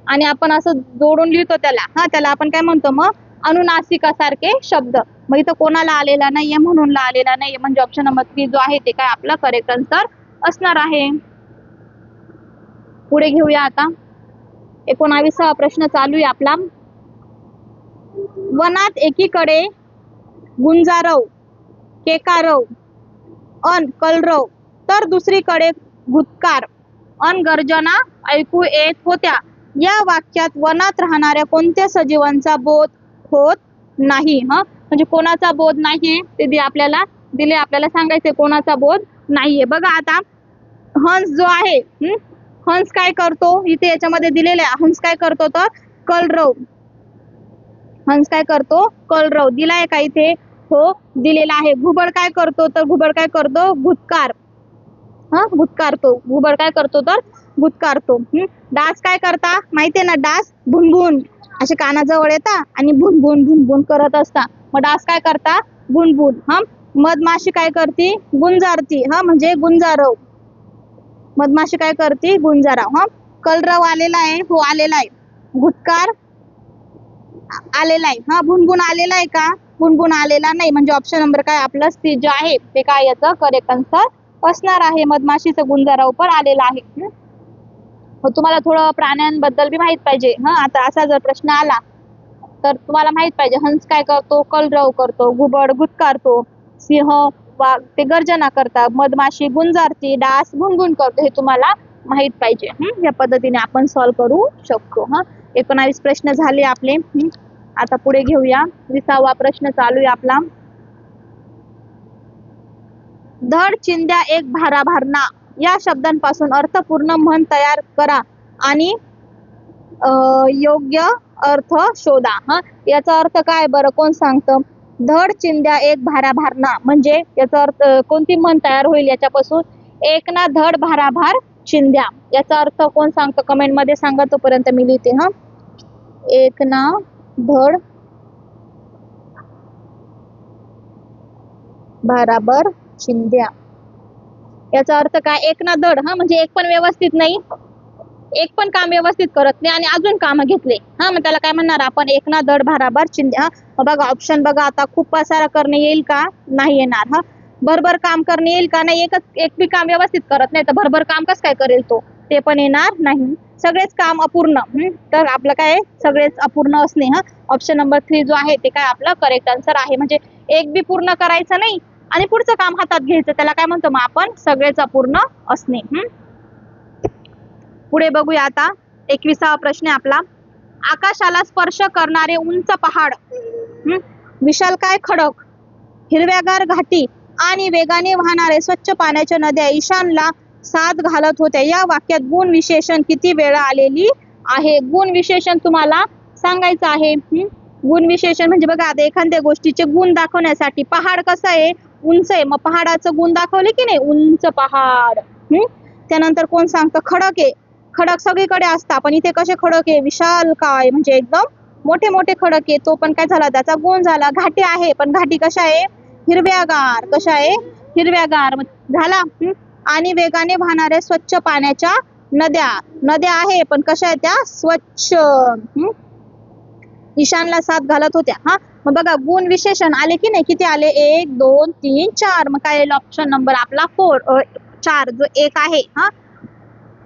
आणि आपण असं जोडून लिहितो त्याला आपण काय म्हणतो, मग अनुनासिकासारखे शब्द. मग इथं कोणाला आलेला नाहीये, म्हणूनला आलेला नाहीये, म्हणजे ऑप्शन नंबर 3 जो आहे ते काय आपला करेक्ट आन्सर असणार आहे. पुढे घेऊया आता 19वा प्रश्न चालू आहे आपला. वनात एकीकडे गुंजारव, केकारव अन कलरव, तर दुसरीकडे भूतकार अन गर्जना ऐकू येत होत्या. या वाक्यात वनात राहणाऱ्या कोणत्या सजीवांचा बोध होत नाही. म्हणजे कोणाचा बोध नाहीये ते आपल्याला दिले, आपल्याला सांगायचे कोणाचा बोध नाहीये. बघा आता हंस जो आहे, हंस काय करतो, इथे याच्यामध्ये दिलेला आहे. हंस काय करतो तर कलरव. हंस काय करतो, कलरव दिलाय का इथे, हो दिलेला आहे. घुबड काय करतो तर घुबड काय करतो, भूतकार. भूतकारतो. घुबड काय करतो तर भूतकारतो. डास काय करता माहितीये ना, डास भुनभुन असे कानाजवळ येता आणि भुनभुन भुनभुन करत असता, मग डास काय करता, भुनभुन. मधमाशी काय करते, गुंजारती. म्हणजे गुंजारव. मधमाशी काय करते, गुंजाराव. कलरव आलेला आहे, हो आलेला आहे. भूतकार आलेला आहे. भुनभुन आलेला आहे का, भुनभुन आलेला नाही, म्हणजे ऑप्शन नंबर काय आपलं सी जे आहे ते काय याचं करेक्ट आन्सर असणार आहे. मधमाशीचं गुंजाराव पण आलेला आहे. तुम्हाला थोडं प्राण्यांबद्दल बी माहित पाहिजे. आता असा जर प्रश्न आला तर तुम्हाला माहित पाहिजे, हंस काय करतो, कलरव करतो, घुबड गुदकारतो, सिंह वाघ ते गर्जना करतात, मधमाशी गुंजारती, डास भुनभुन करतो, हे तुम्हाला माहित पाहिजे. या पद्धतीने आपण सॉल्व्ह करू शकतो. 19 प्रश्न झाले आपले. आता पुढे घेऊया 20वा प्रश्न चालू आहे आपला. धड चिंध्या एक भारा भारणा या शब्दांपासून अर्थपूर्ण म्हण तयार करा आणि योग्य अर्थ शोधा. याचा अर्थ काय बरं, कोण सांगतं. धड चिंध्या एक भारा भारणा म्हणजे याचा अर्थ कोणती म्हण तयार होईल याच्यापासून, एक ना धड भाराभार चिंध्या. याचा अर्थ कोण सांगतं कमेंट मध्ये सांगा, तोपर्यंत मी लिहिते. एक ना धड भाराभर चिंध्या. याचा अर्थ काय, एक ना धड म्हणजे एक पण व्यवस्थित नाही, एक पण काम व्यवस्थित करत नाही आणि अजून काम घेतले. मग त्याला काय म्हणणार आपण, एक ना धड भाराभर चिंध्या. बघा ऑप्शन बघा आता, खूप पसारा करणे येईल का, नाही येणार. भरभर काम करणे येईल का, नाही. एक बी काम व्यवस्थित करत नाही तर भरभर काम कसं काय करेल तो, ते पण येणार नाही. सगळेच काम अपूर्ण, तर आपलं काय सगळेच अपूर्ण असणे. ऑप्शन नंबर 3 जो आहे ते काय आपलं करेक्ट आन्सर आहे. म्हणजे एक बी पूर्ण करायचं नाही आणि पुढचं काम हातात घ्यायचं, त्याला काय म्हणतो मग आपण, सगळेच अपूर्ण असणे. पुढे बघूया आता 21वा प्रश्न आपला. आकाशाला स्पर्श करणारे उंच पहाड, विशालकाय खडक, हिरव्यागार घाटी आणि वेगाने वाहणारे स्वच्छ पाण्याच्या नद्या ईशानला साथ घालत होत्या. या वाक्यात गुण विशेषण किती वेळा आलेली आहे. गुण विशेषण तुम्हाला सांगायचं आहे. गुण विशेषण म्हणजे बघा आता एखाद्या गोष्टीचे गुण दाखवण्यासाठी, पहाड कसं आहे, उंच आहे, मग पहाडाचं गुण दाखवले की नाही, उंच पहाड. त्यानंतर कोण सांगतं, खडक आहे. खडक सगळीकडे असतात पण इथे कसे खडक आहे, विशाल काय म्हणजे एकदम मोठे मोठे खडक आहे, तो पण काय झाला त्याचा गुण झाला. घाटी आहे पण घाटी कशा आहे, हिरव्यागार. कशा आहे, हिरव्यागार झाला. आणि वेगाने वाहणाऱ्या स्वच्छ पाण्याच्या नद्या, नद्या आहे पण कशा आहेत त्या, स्वच्छ. ईशानला साथ घालत होत्या. मग बघा गुण विशेषण आले की नाही, किती आले, 1 2 3 4. मग काय ऑप्शन नंबर आपला 4 जो एक आहे,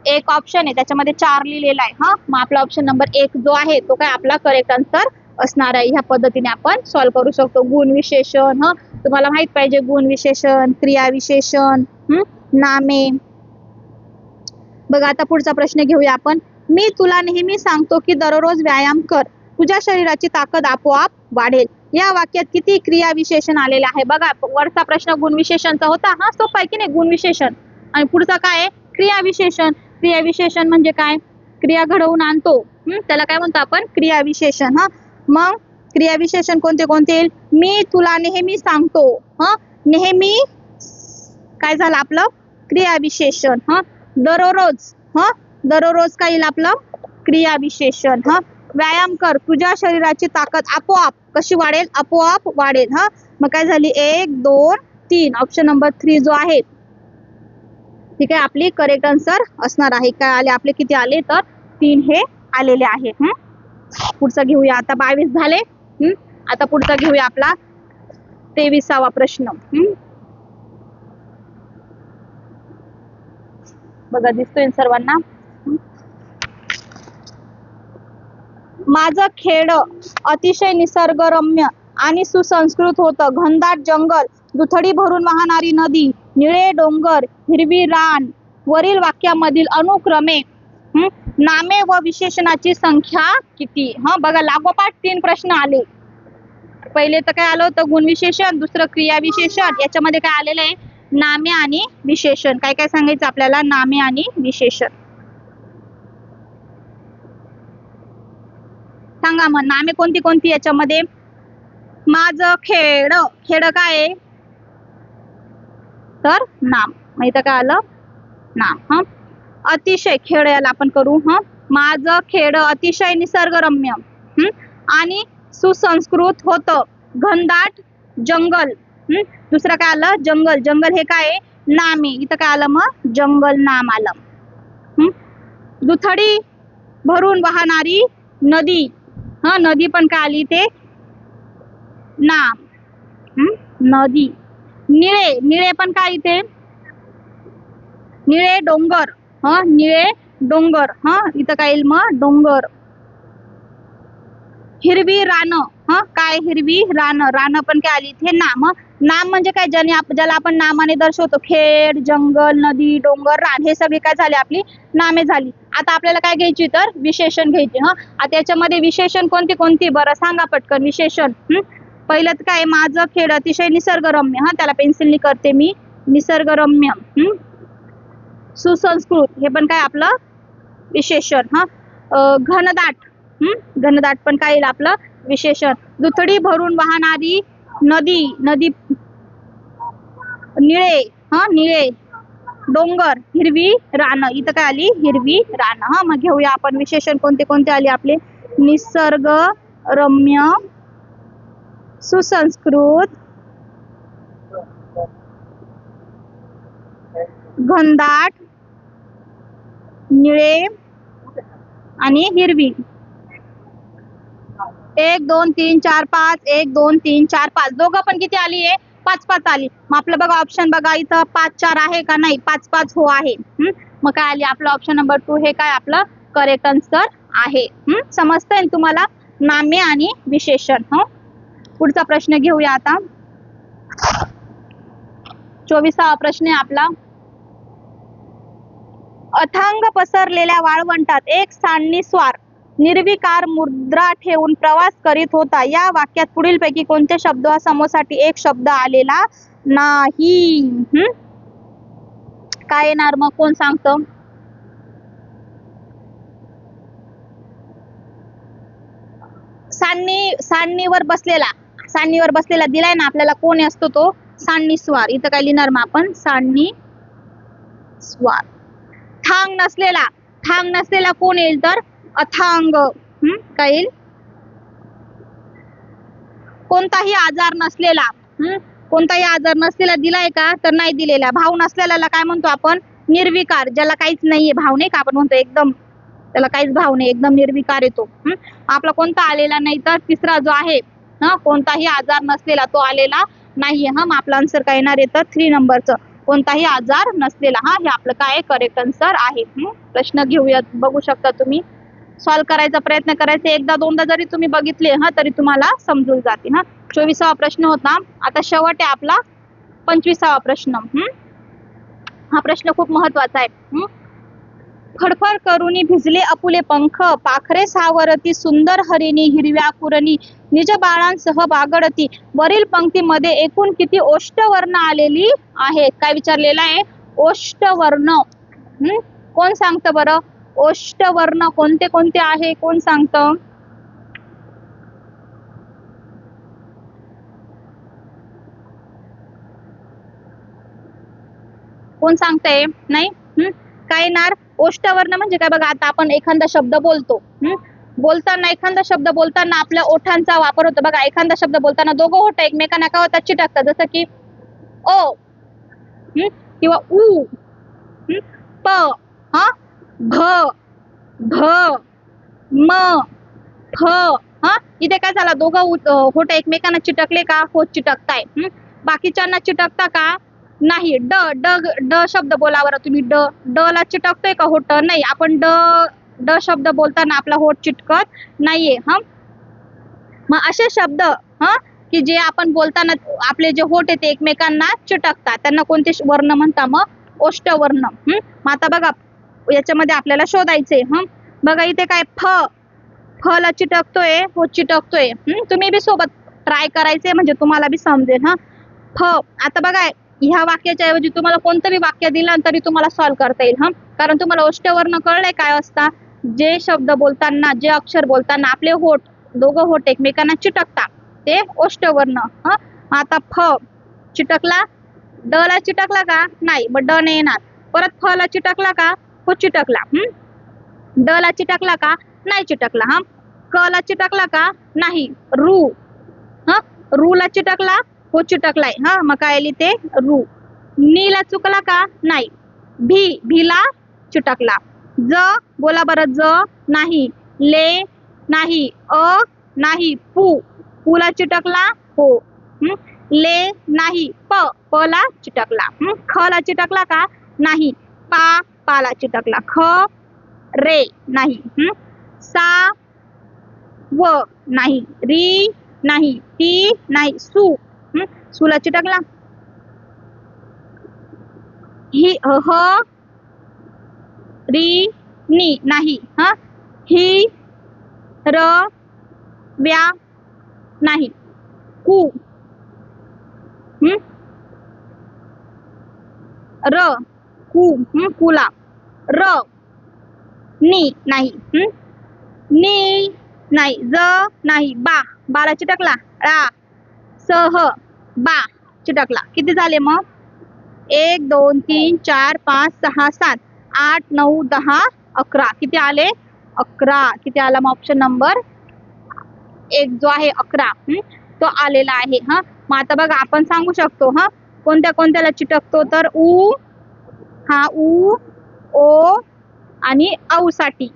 एक ऑप्शन आहे त्याच्यामध्ये 4 लिहिलेला आहे. मग आपला ऑप्शन नंबर 1 जो आहे तो काय आपला करेक्ट आन्सर असणार आहे. ह्या पद्धतीने आपण सॉल्व्ह करू शकतो. गुण विशेषण तुम्हाला माहित पाहिजे, गुण विशेषण, क्रिया विशेषण, नामे. बघा आता पुढचा प्रश्न घेऊया आपण. मी तुला नेहमी सांगतो की दररोज व्यायाम कर, तुझ्या शरीराची ताकद आपोआप वाढेल. या वाक्यात किती क्रिया विशेषण आलेले आहे. बघा वरचा प्रश्न गुण विशेषणचा होता, सोपा आहे की नाही, गुण विशेषण. आणि पुढचा काय आहे, क्रिया विशेषण. क्रिया विशेषण म्हणजे काय, क्रिया घडवून आणतो, त्याला काय म्हणतो आपण, क्रिया विशेषण. मग क्रिया विशेषण कोणते कोणते येईल, मी तुला नेहमी सांगतो. नेहमी काय झालं आपलं क्रिया विशेषण. दररोज, दररोज काय येईल आपलं क्रिया विशेषण. व्यायाम कर, तुझ्या शरीराची ताकद आपोआप कशी वाढेल, आपोआप वाढेल. हा मग काय झाली 1 2 3 ऑप्शन नंबर 3 जो आहे ठीक आहे आपली करेक्ट आन्सर असणार आहे. काय आले आपले किती आले तर 3 हे आलेले आहे. पुढचा घेऊया आता 22 झाले. आता पुढचा घेऊया आपला 23वा प्रश्न. बघा दिसतोय सर्वांना. माझं खेड अतिशय निसर्गरम्य आणि सुसंस्कृत होतं. घनदाट जंगल, दुथडी भरून वाहणारी नदी, निळे डोंगर, हिरवी रान. वरील वाक्यामधील अनुक्रमे नामे व विशेषणाची संख्या किती. बघा लागोपाठ 3 प्रश्न आले. पहिले तर काय आलं होतं गुणविशेषण, दुसरं क्रियाविशेषण, याच्यामध्ये काय आलेलं आहे नामे आणि विशेषण. काय काय सांगायचं आपल्याला नामे आणि विशेषण. सांगा मग नामे कोणती कोणती याच्यामध्ये. माझं खेड, खेड काय आहे तर नाम, माहिती काय आलं नाम. अतिशय खेड याला आपण करू. माझं खेड अतिशय निसर्गरम्य आणि सुसंस्कृत होतं. घनदाट जंगल, दुसरं काय आलं जंगल, जंगल हे काय नामे, इथं काय आलं मग जंगल नाम आलं. दुथडी भरून वाहणारी नदी, नदी पण काय आली ते नाम नदी. निळे, निळे पण काय इथे निळे डोंगर, निळे डोंगर, इथं काय येईल मग डोंगर. हिरवी रान, काय हिरवी रान, रान पण काय आली इथे नाम. नाम म्हणजे काय ज्याला आपण नामाने दर्शवतो. खेड, जंगल, नदी, डोंगर, रान हे सगळी काय झाली आपली नामे झाली. आता आपल्याला काय घ्यायची तर विशेषण घ्यायची. आता याच्यामध्ये विशेषण कोणती कोणती बरं सांगा पटकन विशेषण. पहिलं काय माझं खेड अतिशय निसर्गरम्य, त्याला पेन्सिलनी करते मी निसर्गरम्य. सुसंस्कृत हे पण काय आपलं विशेषण. घनदाट, घनदाट पण काय येईल आपलं विशेषण. दुथडी भरून वाहणारी नदी, नदी. निळे, निळे डोंगर, हिरवी रान, इथं काय आली हिरवी रान. मग घेऊया आपण विशेषण कोणते कोणते आले आपले. निसर्ग रम्य, सुसंस्कृत, घनदाट, निळे आणि हिरवी. 1 2 3 4 5 1 2 3 4 5 दोघं पण किती आली आहे 5 5 आली. मग आपलं बघा ऑप्शन बघा इथं 5 4 आहे का नाही 5 5 हो आहे. मग काय आली आपलं ऑप्शन नंबर 2 हे काय आपलं करेक्ट आन्सर आहे. समजतंय तुम्हाला नामे आणि विशेषण. पुढचा प्रश्न घेऊया आता. 24वा प्रश्न आहे आपला. अथांग पसरलेल्या वाळवंटात एक सांडणीस्वार निर्विकार मुद्रा ठेवून प्रवास करीत होता. या वाक्यात पुढीलपैकी कोणत्या शब्दासमूहासाठी एक शब्द आलेला नाही. काय येणार मग कोण सांगतं. सांडणीवर बसलेला दिलाय ना आपल्याला कोण असतो तो सांडणीस्वार. इथं काय लिहिणार मग आपण सांडणीस्वार. थांग नसलेला कोण येईल तर अथांग. काय येईल कोणताही आजार नसलेला दिलाय का तर नाही दिलेला. भाव नसलेला काय म्हणतो आपण निर्विकार. ज्याला काहीच नाहीये भाव नाही का आपण म्हणतो एकदम त्याला काहीच भाव नाही एकदम निर्विकार येतो. आपला कोणता आलेला नाही तर तिसरा जो आहे कोणताही आजार नसलेला तो आलेला नाहीये. मग आपला आन्सर काय येणार आहे तर 3 नंबरचं कोणताही आजार नसलेला. हे आपलं काय करेक्ट आन्सर आहे. प्रश्न घेऊयात बघू शकता तुम्ही सॉल्व करायचा प्रयत्न करायचा. एकदा दोनदा जरी तुम्ही बघितले तरी तुम्हाला समजून जाते. 24वा प्रश्न होता. आता शेवट आहे आपला 25वा प्रश्न. हा प्रश्न खूप महत्वाचा आहे. फडफड करुनी भिजले अपुले पंख पाखरे सावरती सुंदर हरिणी हिरव्या कुरणी निज बाळांसह बागडती. वरील पंक्तीमध्ये एकूण किती ओष्ठवर्ण आलेली आहेत. काय विचारलेलं आहे ओष्ठवर्ण. कोण सांगतं बरं ओष्ठवर्ण कोणते कोणते आहे कोण सांगतं. कोण सांगतंय नाही. काय येणार ओष्ठवर्ण म्हणजे काय बघा आता आपण एखादा शब्द बोलतो बोलताना एखादा शब्द बोलताना आपल्या ओठांचा वापर होतो बघा. एखादा शब्द बोलताना दोघं ओठ एकमेकांना काय होतात, चिटकतात. जसं की ओ किंवा उ, प, हा, भ, भ, म, फ, हा. इथे काय झाला, दोघं होठ एकमेकांना चिटकले का, हो चिटकताय. बाकीच्यांना चिटकता का, नाही. ड ड ड शब्द बोला बरं तुम्ही. ड ड ला चिटकतोय का होठ, नाही. आपण ड ड शब्द बोलताना आपला होठ चिटकत नाहीये. मग असे शब्द की जे आपण बोलताना आपले जे होठ आहेत ते एकमेकांना चिटकतात, त्यांना कोणते वर्ण म्हणता, मग ओष्ठवर्ण. मग आता बघा याच्यामध्ये आपल्याला शोधायचे. बघा इथे काय, फ, फ ला चिटकतोय, हो चिटकतोय. तुम्ही बी सोबत ट्राय करायचे म्हणजे तुम्हाला बी समजेल. फ. आता बघा ह्या वाक्याच्या ऐवजी तुम्हाला कोणतं बी वाक्य दिलं तरी तुम्हाला सॉल्व्ह करता येईल. कारण तुम्हाला ओष्ठवर्ण कळलंय काय असता. जे शब्द बोलताना, जे अक्षर बोलताना आपले होठ, दोघं होठ एकमेकांना चिटकतात ते ओष्ठवर्ण. आता फ चिटकला, ड ला चिटकला का, नाही. मग ड ने येणार. परत फ ला चिटकला का, हो चिटकला. ड ला चिटकला का, नाही चिटकला. क ला चिटकला का, नाही. रू, रू ला चिटकला, हो चिटकलाय. मग काय ते रू. नी ला चुकला का, नाही. भी, भीला चिटकला. ज बोला बरं, ज नाही. ले नाही. अ नाही. पू, पूला चिटकला, हो. ले नाही. प, प ला चिटकला. ख ला चिटकला का, नाही. पा, पाला चिटकला. ख, रे नाही. सा, व नाही. री नाही. ती नाही. सू, सूला चिटकला. ही, ह, री, नी नाही. ही, र, व्या नाही. कु, र, कु, कुला. र, नी नाही. नी नाही. ज नाही. बा, बाला चिटकला. रा, सह, बा चिटकला. किती झाले मग, 1 2 3 4 5 6 7 8 9 10 11. किती आले, 11. किती आला मग ऑप्शन नंबर 1 जो आहे 11 तो आलेला आहे. मग आता बघा आपण सांगू शकतो कोणत्या कोणत्याला चिटकतो, तर उ, उ, ओ आणि औ साठी.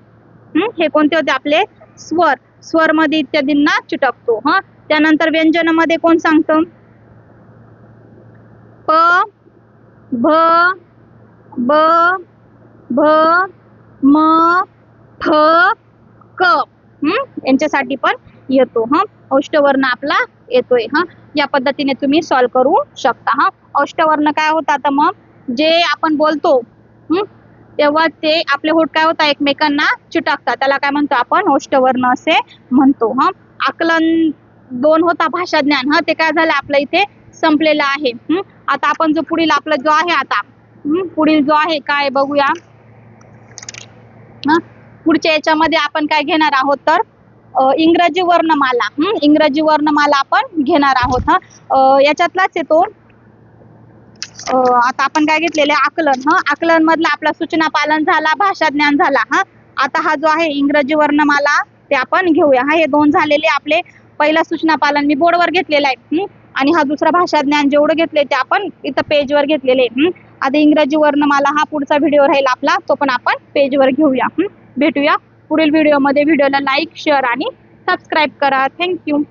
हे कोणते होते आपले स्वर. स्वर मध्ये इत्यादींना चिटकतो. त्यानंतर व्यंजनामध्ये कोण सांगतो, प, भ, ब, भ, म, फ, क यांच्यासाठी पण येतो. औष्ठवर्ण आपला येतोय. या पद्धतीने तुम्ही सॉल्व्ह करू शकता. औष्ठवर्ण काय होता, तर मग जे आपण बोलतो तेव्हा ते आपले होठ काय होता, एकमेकांना चिटकतात, त्याला काय म्हणतो आपण, औष्ठवर्ण असे म्हणतो. आकलन 2 होता भाषा ज्ञान, ते काय झालं आपलं इथे संपलेलं आहे. आता आपण जो पुढील आपला जो आहे, आता पुढील जो आहे काय बघूया. पुढच्या याच्यामध्ये आपण काय घेणार आहोत, तर इंग्रजी वर्णमाला. इंग्रजी वर्णमाला आपण घेणार आहोत. याच्यातलाच येतो. आता आपण काय घेतलेले, आकलन. आकलन मधला आपला सूचना पालन झाला, भाषा ज्ञान झाला. आता हा जो आहे इंग्रजी वर्णमाला ते आपण घेऊया. हे 2 झालेले आपले. पहिला सूचना पालन मी बोर्डवर घेतलेला आहे आणि हा दुसरा भाषा ज्ञान जेवढं घेतले ते आपण इथं पेजवर घेतलेले. आता इंग्रजी वर्णमाला हा पुढचा व्हिडिओ राहील आपला, तो पण आपण पेजवर घेऊया. भेटूया पुढील व्हिडिओमध्ये. व्हिडिओला लाईक, शेअर आणि सबस्क्राईब करा. थँक्यू.